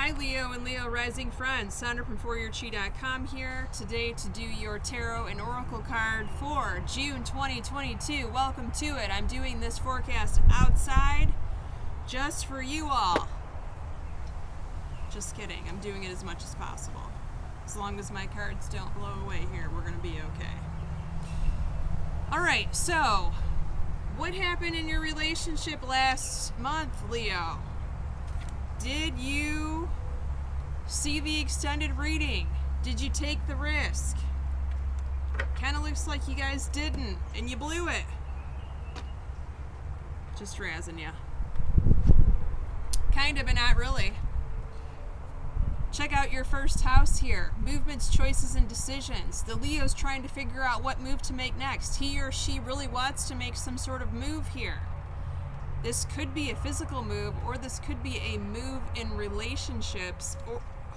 Hi Leo and Leo Rising friends, Sandra from ForYourChi.com here today to do your tarot and oracle card for June 2022. Welcome to it. I'm doing this forecast outside just for you all. Just kidding. I'm doing it as much as possible. As long as my cards don't blow away here, we're going to be okay. Alright, so what happened in your relationship last month, Leo? Did you see the extended reading? Did you take the risk? Kind of looks like you guys didn't, and you blew it. Just razzing ya. Kind of, but not really. Check out your first house here. Movements, choices, and decisions. The Leo's trying to figure out what move to make next. He or she really wants to make some sort of move here. This could be a physical move, or this could be a move in relationships.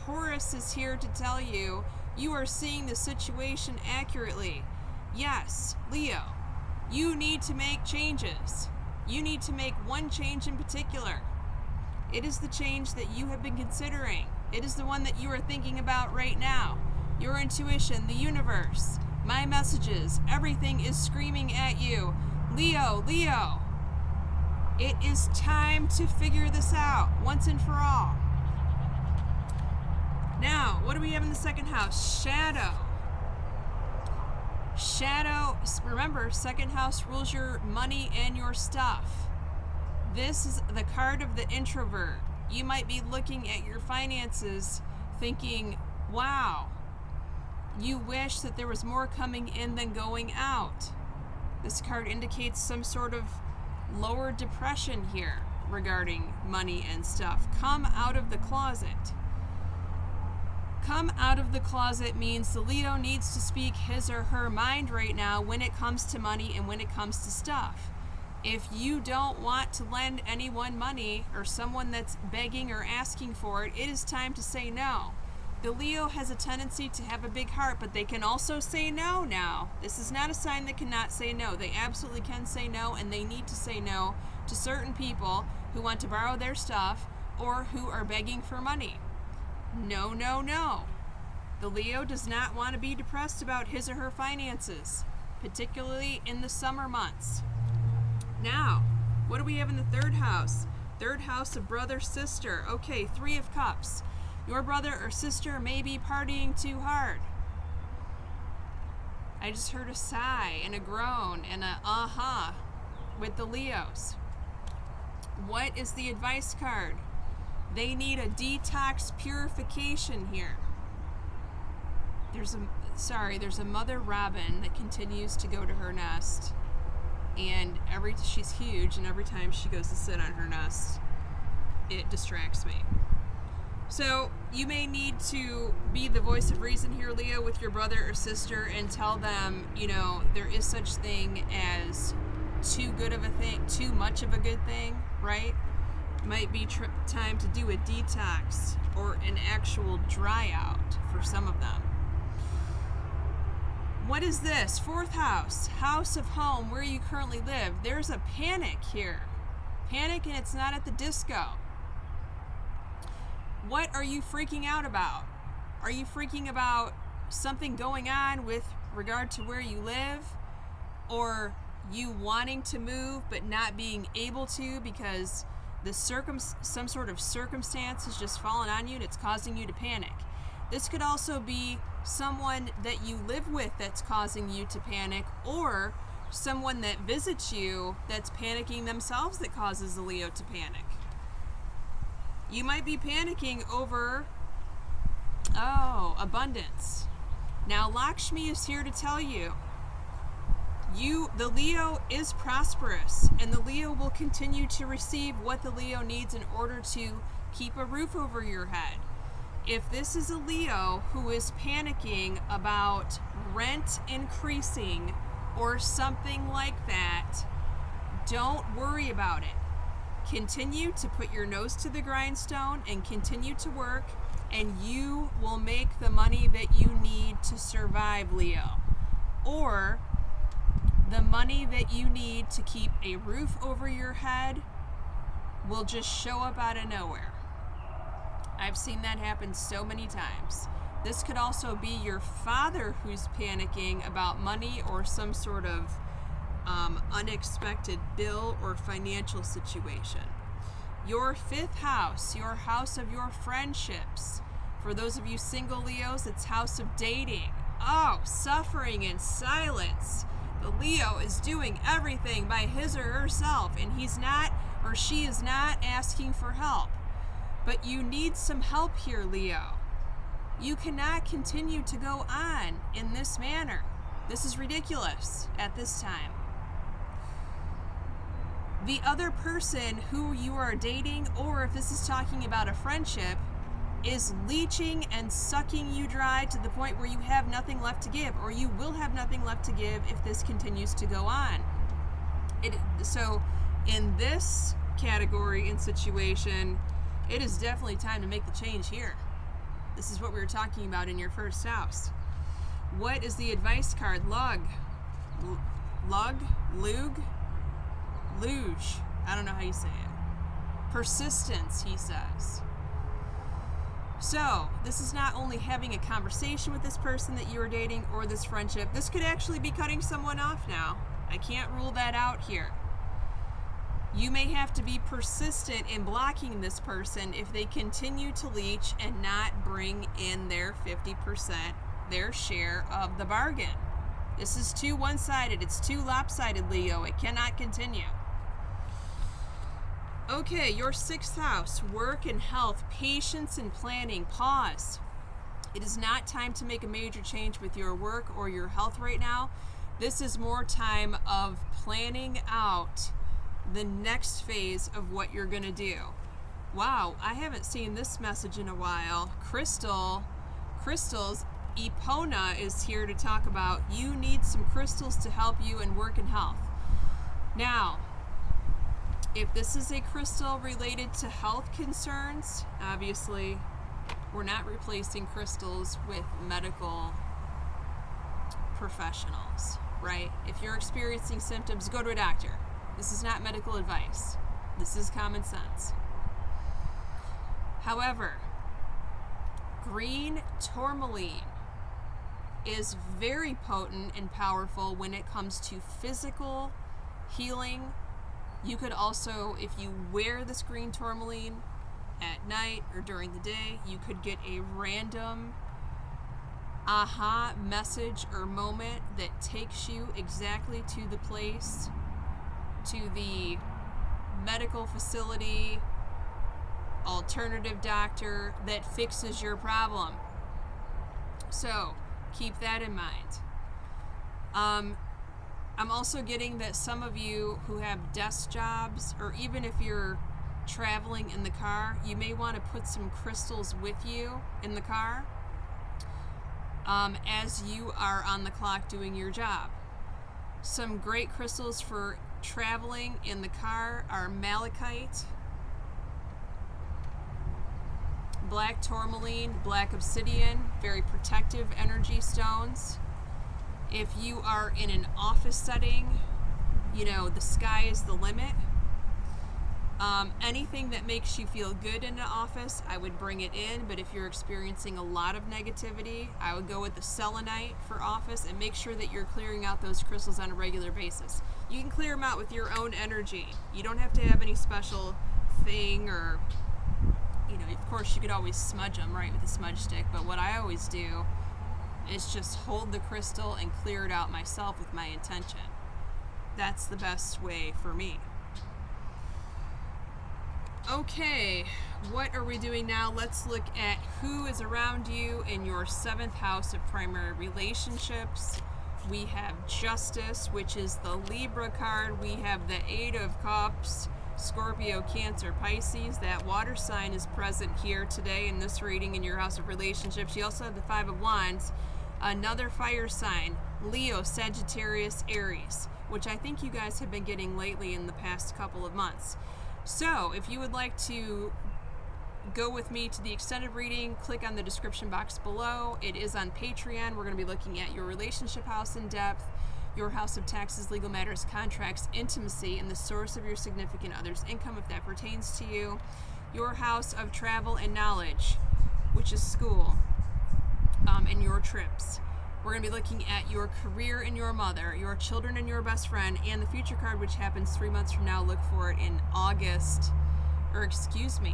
Horus is here to tell you, you are seeing the situation accurately. Yes, Leo, you need to make changes. You need to make one change in particular. It is the change that you have been considering. It is the one that you are thinking about right now. Your intuition, the universe, my messages, everything is screaming at you. Leo, Leo. It is time to figure this out once and for all. Now, what do we have in the second house? Shadow. Shadow, remember, second house rules your money and your stuff. This is the card of the introvert. You might be looking at your finances thinking, wow, you wish that there was more coming in than going out. This card indicates some sort of lower depression here regarding money and stuff. Come out of the closet. Come out of the closet means the Leo needs to speak his or her mind right now when it comes to money and when it comes to stuff. If you don't want to lend anyone money or someone that's begging or asking for it, it is time to say no. The Leo has a tendency to have a big heart, but they can also say no now. This is not a sign they cannot say no. They absolutely can say no, and they need to say no to certain people who want to borrow their stuff or who are begging for money. No, no, no. The Leo does not want to be depressed about his or her finances, particularly in the summer months. Now, what do we have in the third house? Third house of brother, sister. Okay, 3 of Cups. Your brother or sister may be partying too hard. I just heard a sigh and a groan and a uh-huh with the Leos. What is the advice card? They need a detox purification here. There's a mother robin that continues to go to her nest. And she's huge, and every time she goes to sit on her nest, it distracts me. So you may need to be the voice of reason here, Leo, with your brother or sister and tell them, there is such thing as too much of a good thing, right? Might be time to do a detox or an actual dry out for some of them. What is this? 4th house, house of home, where you currently live. There's a panic here. Panic, and it's not at the disco. What are you freaking out about? Are you freaking about something going on with regard to where you live? Or you wanting to move but not being able to because some sort of circumstance has just fallen on you and it's causing you to panic? This could also be someone that you live with that's causing you to panic, or someone that visits you that's panicking themselves that causes the Leo to panic. You might be panicking over, abundance. Now, Lakshmi is here to tell you, the Leo is prosperous, and the Leo will continue to receive what the Leo needs in order to keep a roof over your head. If this is a Leo who is panicking about rent increasing or something like that, don't worry about it. Continue to put your nose to the grindstone and continue to work, and you will make the money that you need to survive, Leo. Or the money that you need to keep a roof over your head will just show up out of nowhere. I've seen that happen so many times. This could also be your father who's panicking about money or some sort of unexpected bill or financial situation. Your fifth house, your house of your friendships. For those of you single Leos, it's house of dating. Oh, suffering in silence. The Leo is doing everything by his or herself, and he's not, or she is not asking for help. But you need some help here, Leo. You cannot continue to go on in this manner. This is ridiculous at this time. The other person who you are dating, or if this is talking about a friendship, is leeching and sucking you dry to the point where you have nothing left to give, or you will have nothing left to give if this continues to go on. So in this category and situation, it is definitely time to make the change here. This is what we were talking about in your first house. What is the advice card? Luge. I don't know how you say it. Persistence, he says. So, this is not only having a conversation with this person that you are dating or this friendship. This could actually be cutting someone off now. I can't rule that out here. You may have to be persistent in blocking this person if they continue to leech and not bring in their 50%, their share of the bargain. This is too one-sided. It's too lopsided, Leo. It cannot continue. Okay, your sixth house, work and health, patience and planning. Pause. It is not time to make a major change with your work or your health right now. This is more time of planning out the next phase of what you're going to do. Wow, I haven't seen this message in a while. Crystal's Epona is here to talk about you need some crystals to help you in work and health. Now, if this is a crystal related to health concerns, obviously we're not replacing crystals with medical professionals, right? If you're experiencing symptoms, go to a doctor. This is not medical advice. This is common sense. However, green tourmaline is very potent and powerful when it comes to physical healing. You could also, if you wear this green tourmaline at night or during the day, you could get a random aha message or moment that takes you exactly to the place, to the medical facility, alternative doctor that fixes your problem. So keep that in mind. I'm also getting that some of you who have desk jobs, or even if you're traveling in the car, you may want to put some crystals with you in the car as you are on the clock doing your job. Some great crystals for traveling in the car are malachite, black tourmaline, black obsidian, very protective energy stones. If you are in an office setting, the sky is the limit. Anything that makes you feel good in the office, I would bring it in. But if you're experiencing a lot of negativity, I would go with the selenite for office, and make sure that you're clearing out those crystals on a regular basis. You can clear them out with your own energy. You don't have to have any special thing, or, of course you could always smudge them, right, with a smudge stick. But what I always do is just hold the crystal and clear it out myself with my intention. That's the best way for me. Okay, what are we doing now? Let's look at who is around you in your seventh house of primary relationships. We have Justice, which is the Libra card. We have the Eight of Cups, Scorpio, Cancer, Pisces. That water sign is present here today in this reading in your house of relationships. You also have the Five of Wands, another fire sign, Leo, Sagittarius, Aries, which I think you guys have been getting lately in the past couple of months. So if you would like to go with me to the extended reading, click on the description box below. It is on Patreon. We're going to be looking at your relationship house in depth, your house of taxes, legal matters, contracts, intimacy, and the source of your significant other's income if that pertains to you. your house of travel and knowledge, which is school, and your trips. We're going to be looking at your career and your mother, your children and your best friend, and the future card, which happens 3 months from now. Look for it in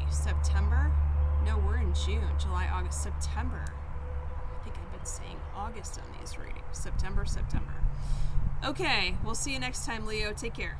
September? No, we're in June, July, August, September. I think I've been saying August on these readings. September. Okay, we'll see you next time, Leo. Take care.